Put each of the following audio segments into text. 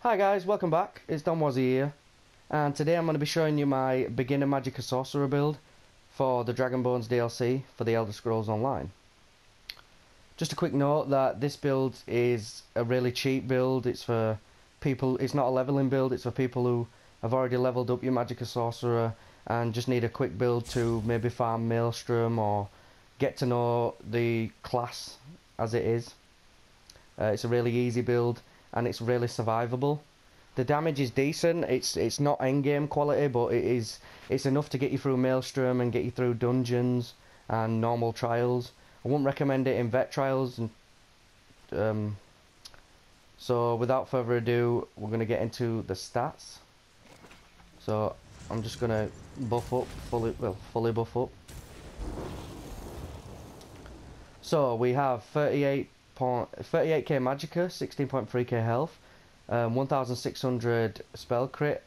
Hi guys, welcome back. It's Donwozi here, and today I'm going to be showing you my beginner Magic Sorcerer build for the Dragonbones DLC for the Elder Scrolls Online. Just a quick note that this build is a really cheap build. It's for people. It's not a leveling build. It's for people who have already leveled up your Magic Sorcerer and just need a quick build to maybe farm Maelstrom or get to know the class as it is. It's a really easy build and it's really survivable. The damage is decent. It's not endgame quality, but it's enough to get you through Maelstrom and get you through dungeons and normal trials. I wouldn't recommend it in vet trials. And so without further ado, we're gonna get into the stats. So I'm just gonna buff up fully buff up. So we have 38k Magicka, 16.3k health, 1600 spell crit,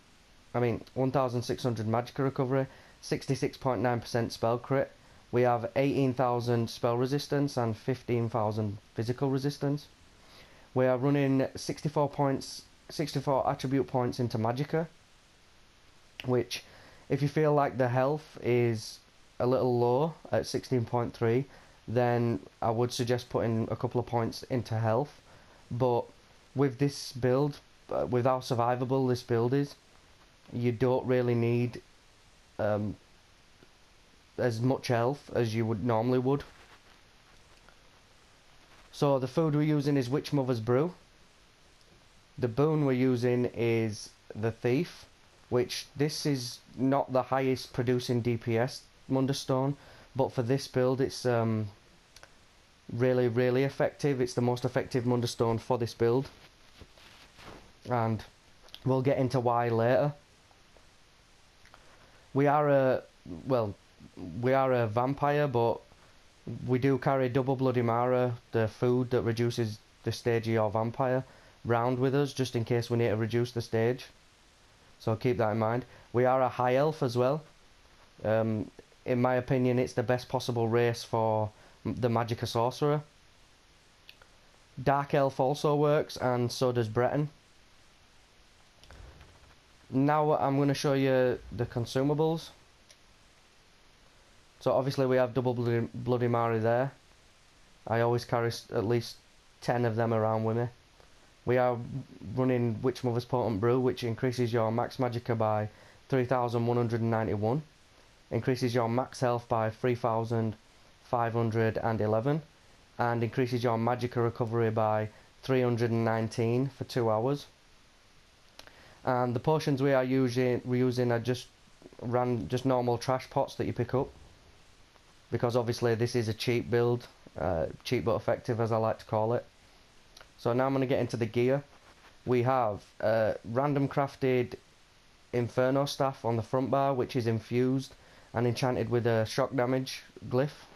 1600 Magicka recovery, 66.9% spell crit. We have 18,000 spell resistance and 15,000 physical resistance. We are running 64 attribute points into Magicka, which, if you feel like the health is a little low at 16.3, then I would suggest putting a couple of points into health. But with this build, with how survivable this build is, you don't really need as much health as you would normally would. So the food we're using is Witch Mother's Brew. The boon we're using is the Thief, which this is not the highest producing DPS Wonderstone, but for this build it's really effective. It's the most effective Wonderstone for this build, and we'll get into why later. We are a vampire, but we do carry double Bloody Mara, the food that reduces the stage of your vampire, round with us just in case we need to reduce the stage. So keep that in mind. We are a high elf as well. In my opinion, it's the best possible race for the Magic Sorcerer. Dark Elf also works, and so does Breton. Now I'm going to show you the consumables. So obviously we have double Bloody Mary there. I always carry at least 10 of them around with me. We are running Witch Mother's Potent Brew, which increases your max Magicka by 3,191. Increases your max health by 3,511, and increases your Magicka recovery by 319 for 2 hours. And the potions we're using are just normal trash pots that you pick up, because obviously this is a cheap build, cheap but effective as I like to call it. So now I'm going to get into the gear. We have random crafted Inferno staff on the front bar, which is infused and enchanted with a shock damage glyph,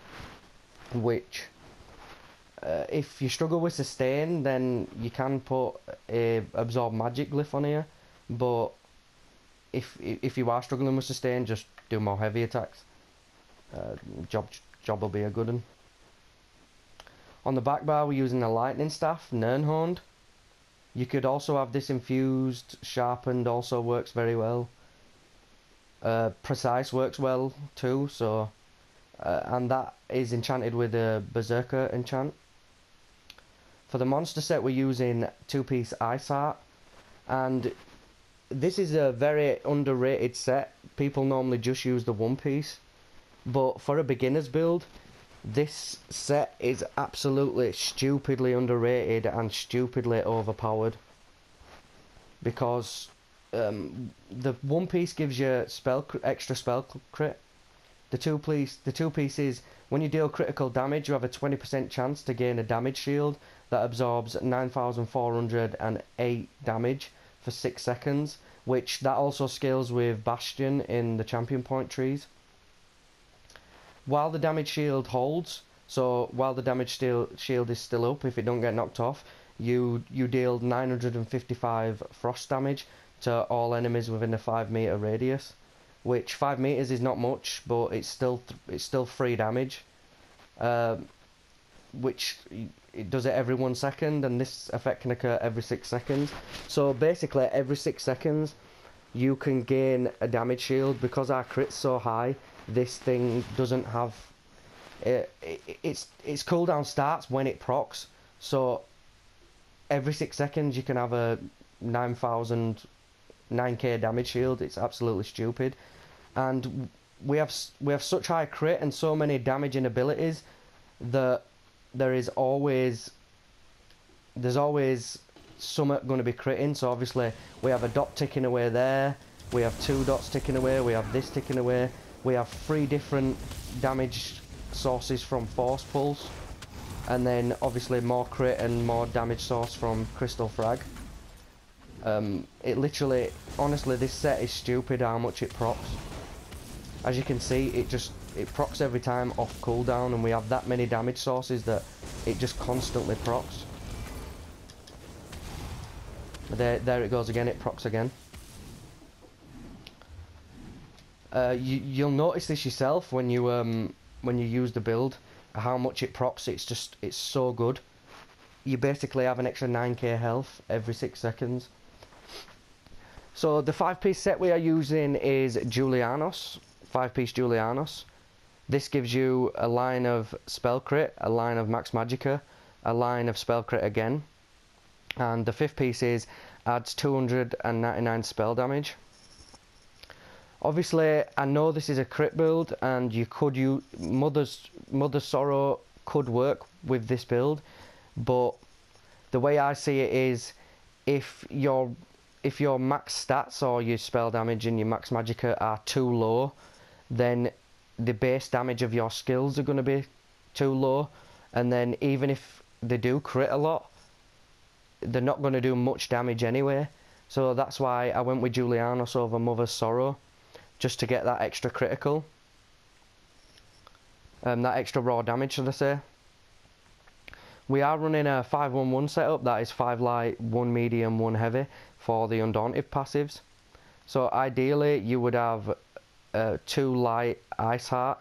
which if you struggle with sustain, then you can put a absorb magic glyph on here, but if you are struggling with sustain, just do more heavy attacks. Job will be a good one. On the back bar we're using a lightning staff, Nirnhorned. You could also have this infused, sharpened, also works very well. Precise works well too, so and that is enchanted with a Berserker enchant. For the monster set we're using 2-piece Ice Heart, and this is a very underrated set. People normally just use the 1-piece, but for a beginner's build, this set is absolutely stupidly underrated and stupidly overpowered, because the 1-piece gives you extra spell crit. The 2-piece is, when you deal critical damage, you have a 20% chance to gain a damage shield that absorbs 9,408 damage for 6 seconds, which that also scales with Bastion in the champion point trees. While the damage shield holds, so while the damage shield is still up, if it don't get knocked off, you deal 955 frost damage to all enemies within a 5-meter radius, which 5 meters is not much, but it's still 3 damage, which it does it every 1 second, and this effect can occur every 6 seconds. So basically every 6 seconds you can gain a damage shield. Because our crit's so high, this thing doesn't have its cooldown starts when it procs. So every 6 seconds you can have a 9k damage shield. It's absolutely stupid. And we have such high crit and so many damaging abilities that there's always something going to be critting. So obviously we have a dot ticking away there, we have 2 dots ticking away, we have this ticking away, we have 3 different damage sources from force pulse, and then obviously more crit and more damage source from crystal frag. It literally, honestly, this set is stupid how much it procs. As you can see, it procs every time off cooldown, and we have that many damage sources that it just constantly procs. There it goes again, it procs again. You'll notice this yourself when you use the build, how much it procs. It's so good. You basically have an extra 9k health every 6 seconds. So the 5-piece set we are using is Julianos, 5-piece Julianos. This gives you a line of spell crit, a line of max magicka, a line of spell crit again, and the 5th piece adds 299 spell damage. Obviously, I know this is a crit build, and you could use Mother's Sorrow could work with this build, but the way I see it is, if your max stats or your spell damage and your max magicka are too low, then the base damage of your skills are going to be too low, and then even if they do crit a lot, they're not going to do much damage anyway. So that's why I went with Julianos over Mother's Sorrow, just to get that extra critical, that extra raw damage, should I say. We are running a 5-1-1 setup, that is 5 light, 1 medium, 1 heavy for the Undaunted passives. So ideally you would have 2 light Ice Heart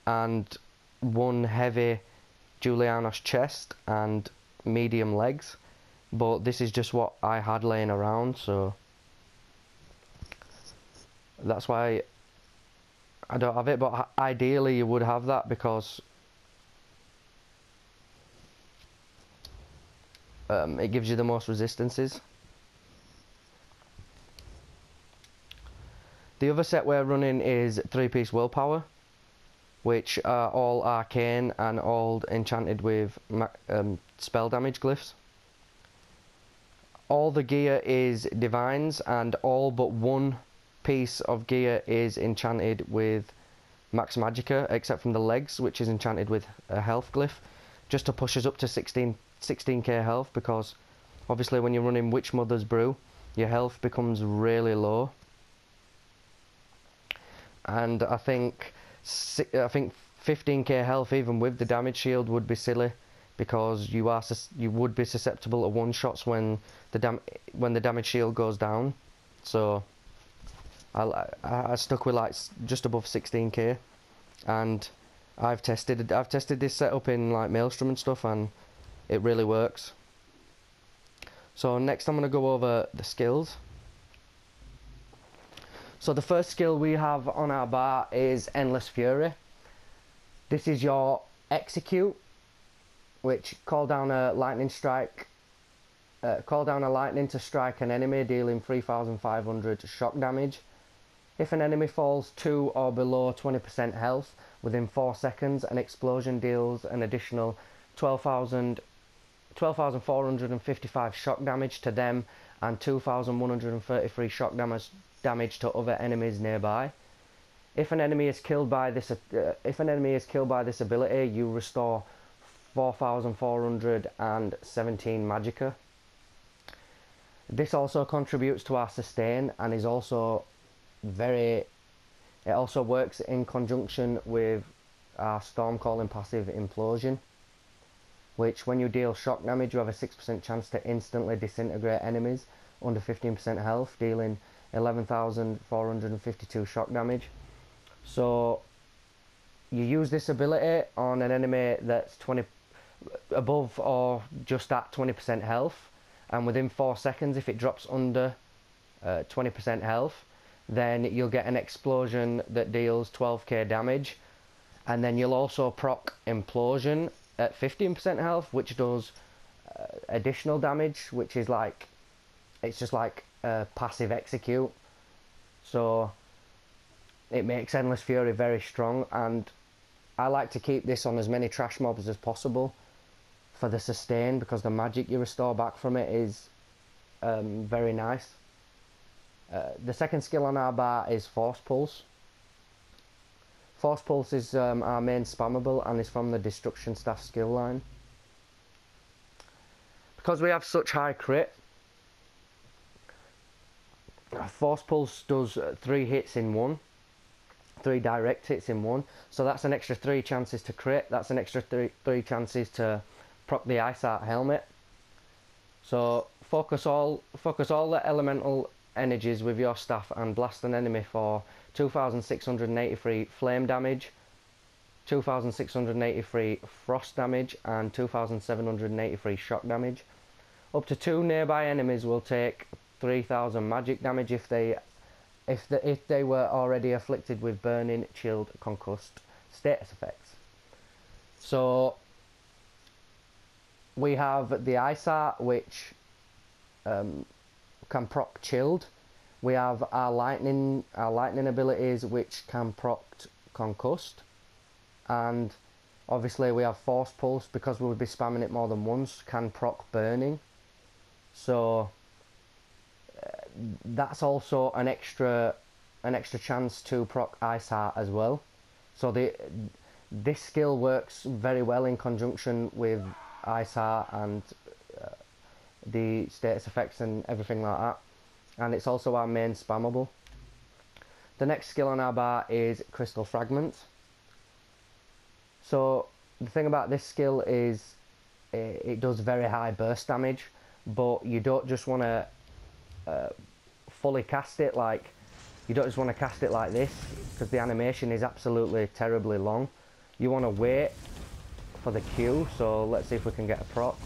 and 1 heavy Julianos chest and medium legs, but this is just what I had laying around, so that's why I don't have it. But ideally you would have that, because it gives you the most resistances. The other set we're running is 3-piece Willpower, which are all arcane and all enchanted with spell damage glyphs. All the gear is divines, and all but 1 piece of gear is enchanted with max magicka, except from the legs, which is enchanted with a health glyph, just to push us up to 16k health, because obviously when you're running Witch Mother's Brew, your health becomes really low. And I think 15k health even with the damage shield would be silly, because you would be susceptible to one shots when the damage shield goes down. So I stuck with like just above 16k, and I've tested this setup in like Maelstrom and stuff, and it really works. So next I'm going to go over the skills. So the first skill we have on our bar is Endless Fury. This is your execute, which call down a lightning to strike an enemy, dealing 3,500 shock damage. If an enemy falls to or below 20% health within 4 seconds, an explosion deals an additional 12,455 shock damage to them and 2,133 shock damage to other enemies nearby. If an enemy is killed by this ability, you restore 4,417 magicka. This also contributes to our sustain, and is also it also works in conjunction with our Storm Calling passive Implosion, which when you deal shock damage you have a 6% chance to instantly disintegrate enemies under 15% health, dealing 11,452 shock damage. So you use this ability on an enemy that's above or just at 20% health, and within 4 seconds if it drops under 20% health, then you'll get an explosion that deals 12k damage, and then you'll also proc implosion at 15% health, which does additional damage, which is like, it's just like a passive execute. So it makes Endless Fury very strong, and I like to keep this on as many trash mobs as possible for the sustain, because the magic you restore back from it is very nice. The second skill on our bar is Force Pulse. Force Pulse is our main spammable and is from the Destruction Staff skill line. Because we have such high crit, Force Pulse does 3 hits in one, 3 direct hits in one, so that's an extra 3 chances to crit, that's an extra 3 chances to proc the Ice Art helmet. So focus all the elemental energies with your staff and blast an enemy for 2683 flame damage, 2683 frost damage, and 2783 shock damage. Up to 2 nearby enemies will take 3000 magic damage if they were already afflicted with burning, chilled, concussed status effects. So we have the Ice Art, which can proc chilled. We have our lightning abilities, which can proc concussed, and obviously we have Force Pulse, because we would be spamming it more than once, can proc burning. So that's also an extra chance to proc Ice Heart as well. So this skill works very well in conjunction with Ice Heart and the status effects and everything like that, and it's also our main spammable. The next skill on our bar is Crystal Fragments. So the thing about this skill is it does very high burst damage, but you don't just want to fully cast it, like, you don't just want to cast it like this, because the animation is absolutely terribly long. You want to wait for the cue. So let's see if we can get a proc.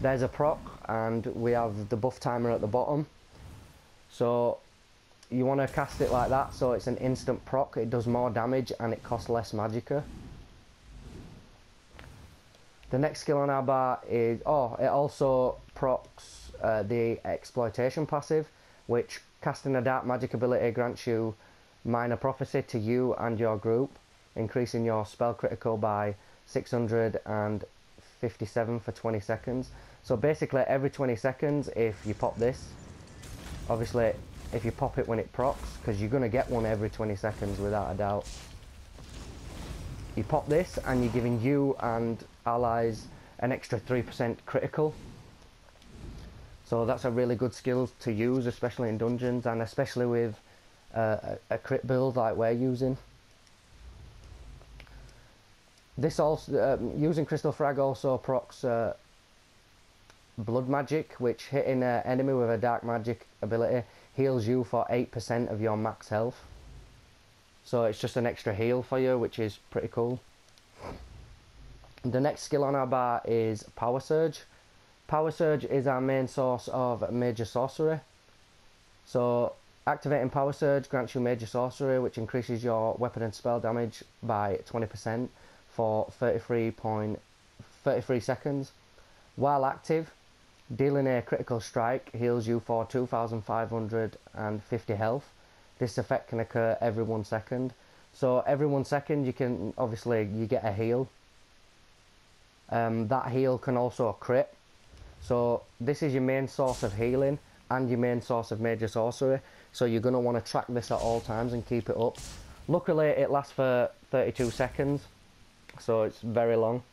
There's a proc, and we have the buff timer at the bottom. So you want to cast it like that, so it's an instant proc, it does more damage and it costs less magicka. The next skill on our bar is, it also procs the exploitation passive, which casting a dark magic ability grants you minor prophecy to you and your group, increasing your spell critical by 657 for 20 seconds. So basically every 20 seconds, if you pop this, obviously if you pop it when it procs, because you're going to get one every 20 seconds without a doubt, you pop this and you're giving you and allies an extra 3% critical. So that's a really good skill to use, especially in dungeons, and especially with a crit build like we're using. This also, using Crystal Frag also procs blood magic, which hitting an enemy with a dark magic ability heals you for 8% of your max health. So it's just an extra heal for you, which is pretty cool. The next skill on our bar is Power Surge. Power Surge is our main source of Major Sorcery. So activating Power Surge grants you Major Sorcery, which increases your weapon and spell damage by 20% for 33 seconds. While active, dealing a critical strike heals you for 2550 health. This effect can occur every 1 second. So every 1 second you get a heal. That heal can also crit. So this is your main source of healing and your main source of Major Sorcery. So you're going to want to track this at all times and keep it up. Luckily it lasts for 32 seconds, so it's very long.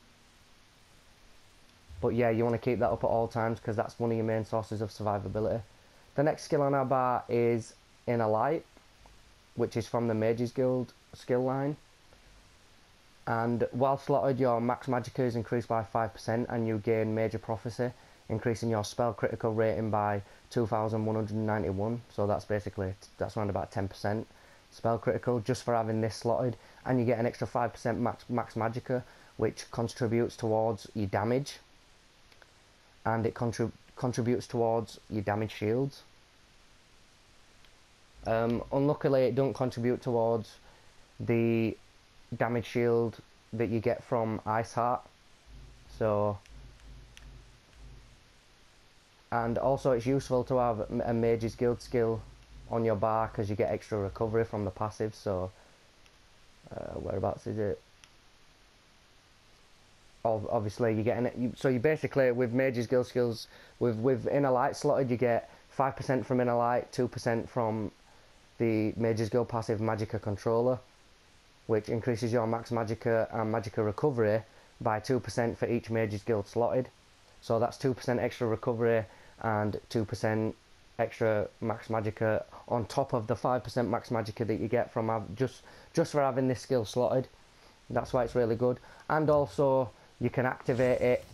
But yeah, you want to keep that up at all times, because that's one of your main sources of survivability. The next skill on our bar is Inner Light, which is from the Mages Guild skill line. And while slotted, your max magicka is increased by 5% and you gain Major Prophecy, increasing your spell critical rating by 2191. So that's around about 10% spell critical just for having this slotted, and you get an extra 5% max magicka, which contributes towards your damage, and it contributes towards your damage shields. Unluckily, it don't contribute towards the damage shield that you get from Ice Heart. So, and also it's useful to have a Mage's Guild skill on your bar because you get extra recovery from the passive. So, whereabouts is it? Obviously, you're getting it. So you basically, with Mage's Guild skills, with Inner Light slotted, you get 5% from Inner Light, 2% from the Mage's Guild passive Magicka Controller, which increases your max Magicka and Magicka recovery by 2% for each Mage's Guild slotted. So that's 2% extra recovery and 2% extra max Magicka on top of the 5% max Magicka that you get from just for having this skill slotted. That's why it's really good. And also you can activate it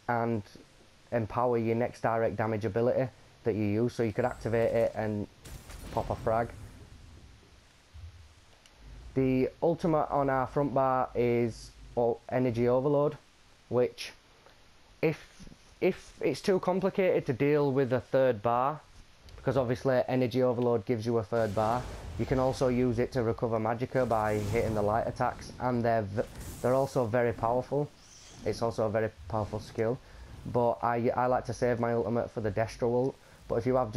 and empower your next direct damage ability that you use. So you could activate it and pop a frag. The ultimate on our front bar is Energy Overload, which if it's too complicated to deal with a third bar, because obviously Energy Overload gives you a third bar, you can also use it to recover Magicka by hitting the light attacks, and they're also very powerful. It's also a very powerful skill, but I like to save my ultimate for the Destro ult. But if you have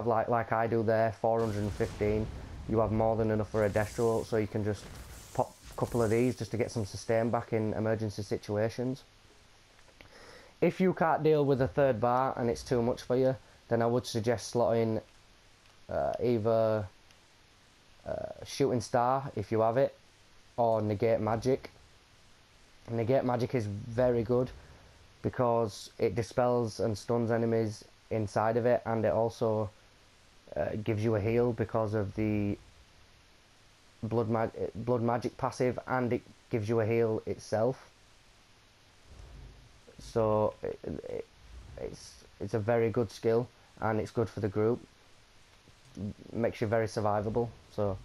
like I do there, 415, you have more than enough for a Destro ult, so you can just pop a couple of these just to get some sustain back in emergency situations. If you can't deal with a third bar and it's too much for you, then I would suggest slotting either Shooting Star if you have it, or Negate Magic. Negate Magic is very good because it dispels and stuns enemies inside of it, and it also gives you a heal because of the blood magic passive, and it gives you a heal itself. So it's a very good skill, and it's good for the group. Makes you very survivable. So,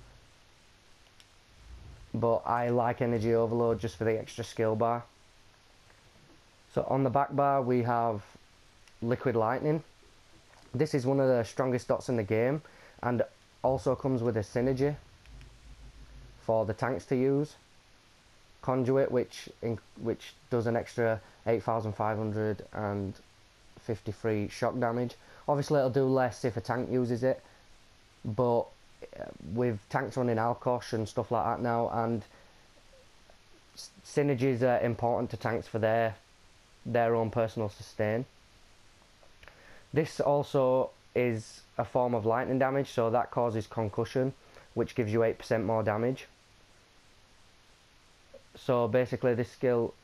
but I like Energy Overload just for the extra skill bar. So on the back bar we have Liquid Lightning. This is one of the strongest dots in the game, and also comes with a synergy for the tanks to use. Conduit, which does an extra 8,553 shock damage. Obviously it'll do less if a tank uses it, but with tanks running Alkosh and stuff like that now, and synergies are important to tanks for their own personal sustain. This also is a form of lightning damage, so that causes concussion, which gives you 8% more damage. So basically this skill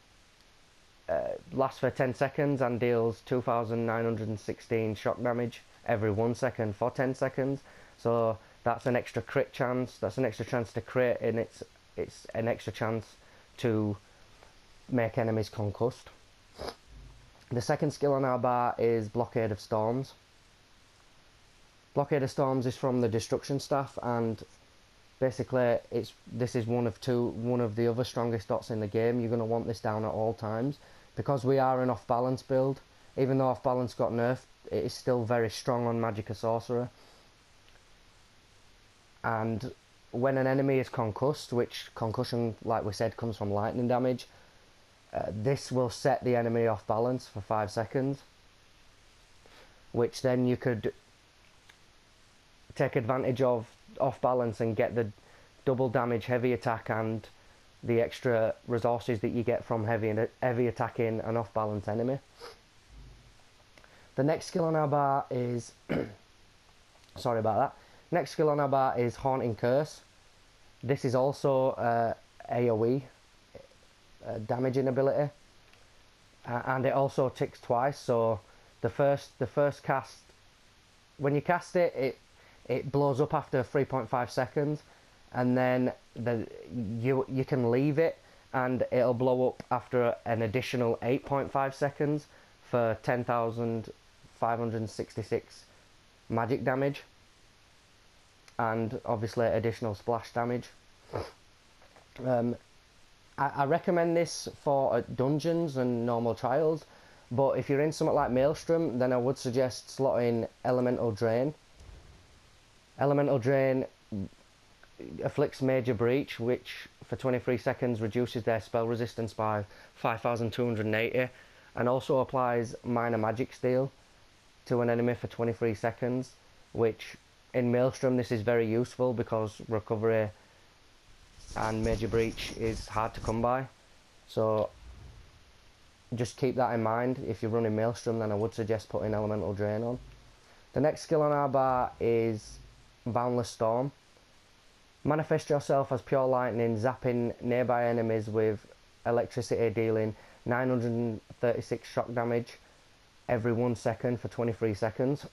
lasts for 10 seconds and deals 2,916 shock damage every 1 second for 10 seconds. So that's an extra crit chance, that's an extra chance to crit, and it's an extra chance to make enemies concussed. The second skill on our bar is Blockade of Storms. Blockade of Storms is from the Destruction Staff, and basically this is one of the other strongest dots in the game. You're going to want this down at all times, because we are an off balance build. Even though off balance got nerfed, it is still very strong on Magicka Sorcerer. And when an enemy is concussed, which concussion, like we said, comes from lightning damage, this will set the enemy off balance for 5 seconds, which then you could take advantage of off balance and get the double damage heavy attack and the extra resources that you get from heavy attacking an off balance enemy. The next skill on our bar is sorry about that. Next skill on our bar is Haunting Curse. This is also AoE damaging ability, and it also ticks twice. So the first cast, when you cast it, it blows up after 3.5 seconds, and then you can leave it and it'll blow up after an additional 8.5 seconds for 10,566 magic damage, and obviously additional splash damage. I recommend this for dungeons and normal trials, but if you're in something like Maelstrom, then I would suggest slotting Elemental Drain. Elemental Drain afflicts Major Breach, which for 23 seconds reduces their spell resistance by 5,280, and also applies Minor Magic Steal to an enemy for 23 seconds, which in Maelstrom this is very useful because recovery and Major Breach is hard to come by. So just keep that in mind. If you're running Maelstrom, then I would suggest putting Elemental Drain on. The next skill on our bar is Boundless Storm. Manifest yourself as pure lightning, zapping nearby enemies with electricity, dealing 936 shock damage every 1 second for 23 seconds.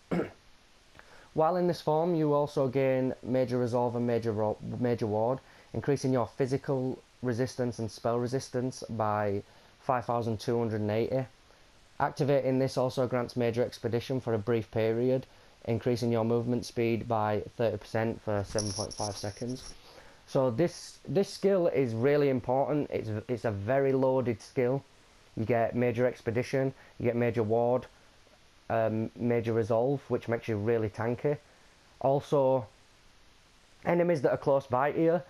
While in this form, you also gain Major Resolve and Major Ward, increasing your physical resistance and spell resistance by 5,280. Activating this also grants Major Expedition for a brief period, increasing your movement speed by 30% for 7.5 seconds. So this skill is really important. It's a very loaded skill. You get Major Expedition, you get Major Ward, Major Resolve, which makes you really tanky. Also, enemies that are close by to you,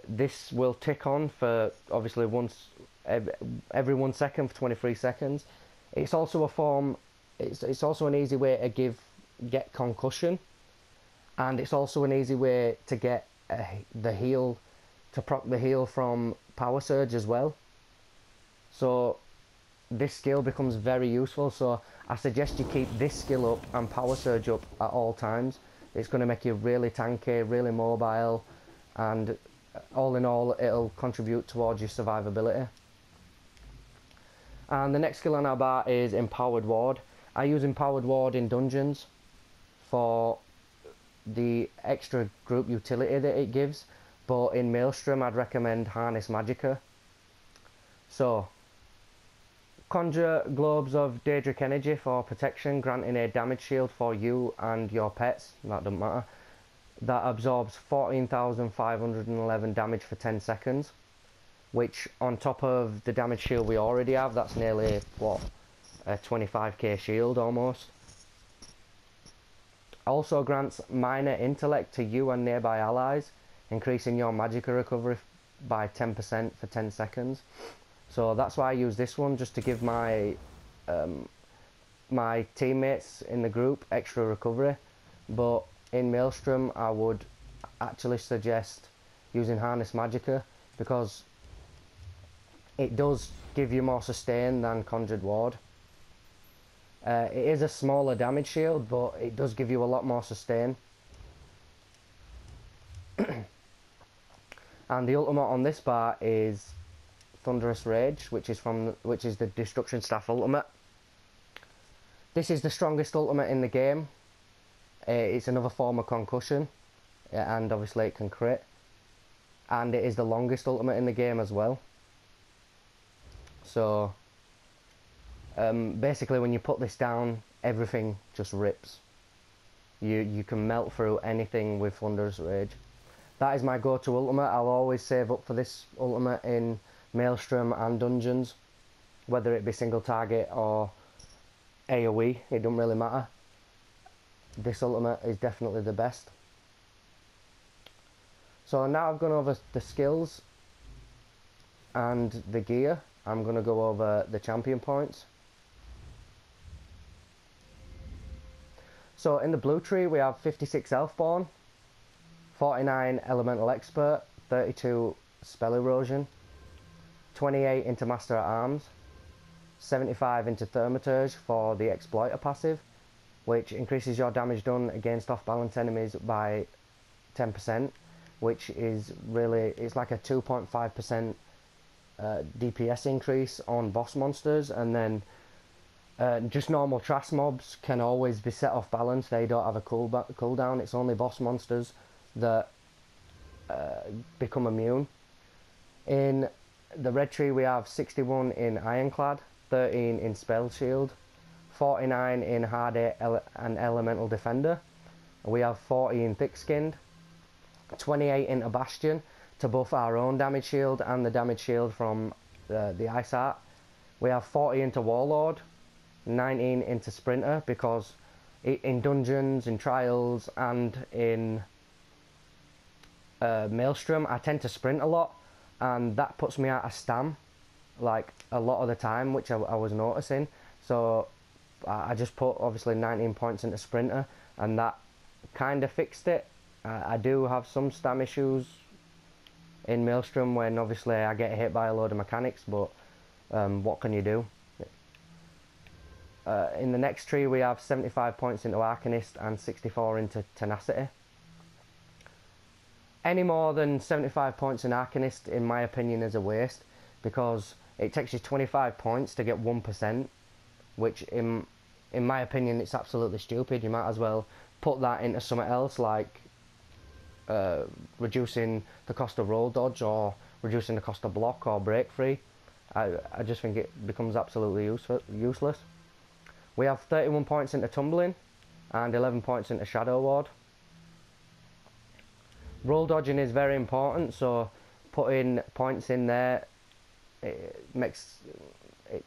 this will tick on for obviously every 1 second for 23 seconds. It's also a form. It's also an easy way to get concussion, and it's also an easy way to get the heal, to proc the heal from Power Surge as well. So this skill becomes very useful. So I suggest you keep this skill up and Power Surge up at all times. It's going to make you really tanky, really mobile, and all in all it'll contribute towards your survivability. And the next skill on our bar is Empowered Ward. I use Empowered Ward in dungeons for the extra group utility that it gives, but in Maelstrom I'd recommend Harness Magicka. So conjure globes of Daedric energy for protection, granting a damage shield for you and your pets, that doesn't matter, that absorbs 14,511 damage for 10 seconds, which on top of the damage shield we already have, that's nearly, what, a 25k shield almost. Also grants minor intellect to you and nearby allies, increasing your magicka recovery by 10% for 10 seconds. So that's why I use this one, just to give my my teammates in the group extra recovery. But in Maelstrom I would actually suggest using Harness Magicka, because it does give you more sustain than Conjured Ward. It is a smaller damage shield, but it does give you a lot more sustain. And the ultimate on this bar is Thunderous Rage, which is the Destruction Staff ultimate. This is the strongest ultimate in the game. It's another form of concussion, and obviously it can crit. And it is the longest ultimate in the game as well. So basically when you put this down, everything just rips. You can melt through anything with Thunderous Rage. That is my go-to ultimate. I'll always save up for this ultimate in Maelstrom and dungeons, whether it be single target or AoE, it doesn't really matter. This ultimate is definitely the best. So now I've gone over the skills and the gear, I'm going to go over the champion points. So in the blue tree we have 56 Elfborn, 49 Elemental Expert, 32 Spell Erosion, 28 into Master at Arms, 75 into Thaumaturge for the Exploiter passive, which increases your damage done against off-balance enemies by 10%, which is really, it's like a 2.5% DPS increase on boss monsters. And then just normal trash mobs can always be set off balance, they don't have a cooldown. It's only boss monsters that become immune. In the red tree we have 61 in Ironclad, 13 in Spell Shield, 49 in Hardy and Elemental Defender. We have 40 in Thick Skinned, 28 into Bastion to buff our own damage shield and the damage shield from the ice art. We have 40 into Warlord, 19 into Sprinter, because in dungeons, in trials, and in Maelstrom I tend to sprint a lot, and that puts me out of stam like a lot of the time, which I was noticing. So I just put obviously 19 points into Sprinter, and that kind of fixed it. I do have some stam issues in Maelstrom when obviously I get hit by a load of mechanics, but what can you do? In the next tree we have 75 points into Arcanist and 64 into Tenacity. Any more than 75 points in Arcanist, in my opinion, is a waste, because it takes you 25 points to get 1%, which in my opinion it's absolutely stupid. You might as well put that into something else, like reducing the cost of roll dodge, or reducing the cost of block or break free. I just think it becomes absolutely useless. We have 31 points into Tumbling and 11 points into Shadow Ward. Roll dodging is very important, so putting points in there, it makes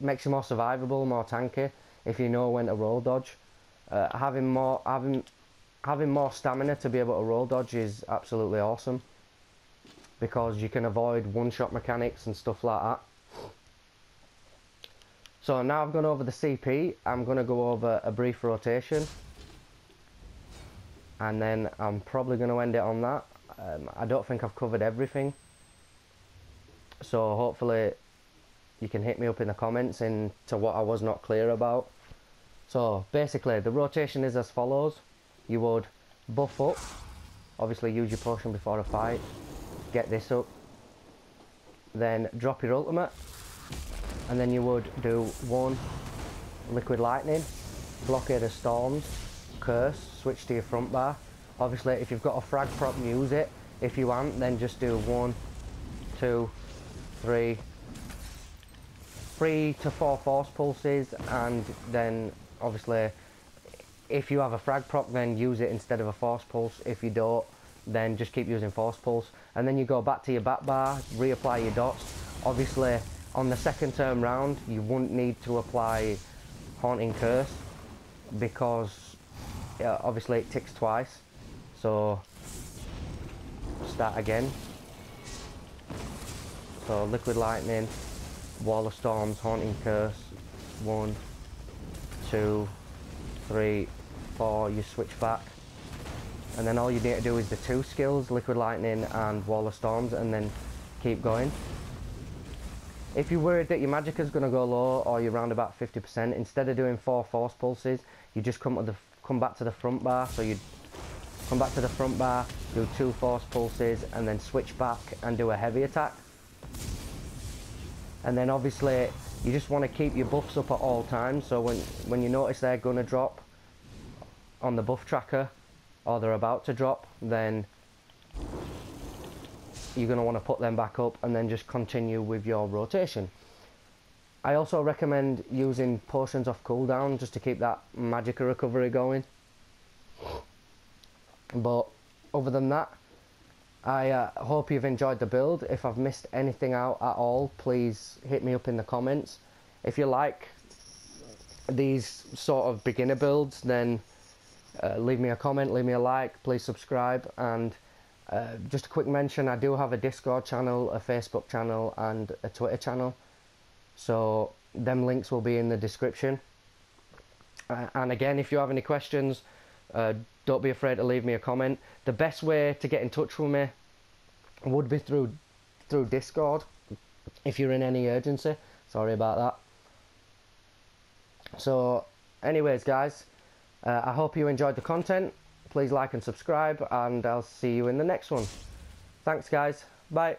you more survivable, more tanky, if you know when to roll dodge. Having more stamina to be able to roll dodge is absolutely awesome, because you can avoid one-shot mechanics and stuff like that. So now I've gone over the CP, I'm going to go over a brief rotation, and then I'm probably going to end it on that. I don't think I've covered everything, so hopefully you can hit me up in the comments into what I was not clear about. So basically the rotation is as follows. You would buff up, obviously use your potion before a fight, get this up, then drop your ultimate, and then you would do 1 Liquid Lightning, Blockade of Storms, Curse, switch to your front bar. Obviously if you've got a frag prop, use it. If you aren't, then just do 1, 2, 3 to 4 force pulses, and then obviously if you have a frag prop, then use it instead of a force pulse. If you don't, then just keep using force pulse, and then you go back to your back bar, reapply your dots. Obviously on the second term round you wouldn't need to apply Haunting Curse, because obviously it ticks twice. So start again. So Liquid Lightning, Wall of Storms, Haunting Curse, 1, 2, 3, 4, you switch back, and then all you need to do is the 2 skills, Liquid Lightning and Wall of Storms, and then keep going. If you're worried that your magicka's going to go low, or you're around about 50%, instead of doing 4 force pulses, you just come back to the front bar. So you come back to the front bar, do 2 force pulses, and then switch back and do a heavy attack. And then obviously you just want to keep your buffs up at all times, so when you notice they're going to drop on the buff tracker, or they're about to drop, then you're going to want to put them back up, and then just continue with your rotation. I also recommend using potions off cooldown, just to keep that magicka recovery going. But other than that, I hope you've enjoyed the build. If I've missed anything out at all, please hit me up in the comments. If you like these sort of beginner builds, then leave me a comment, leave me a like, please subscribe, and just a quick mention, I do have a Discord channel, a Facebook channel, and a Twitter channel, so them links will be in the description. And again, if you have any questions, don't be afraid to leave me a comment. The best way to get in touch with me would be through Discord, if you're in any urgency. Sorry about that. So anyways guys, I hope you enjoyed the content. Please like and subscribe, and I'll see you in the next one. Thanks guys, bye.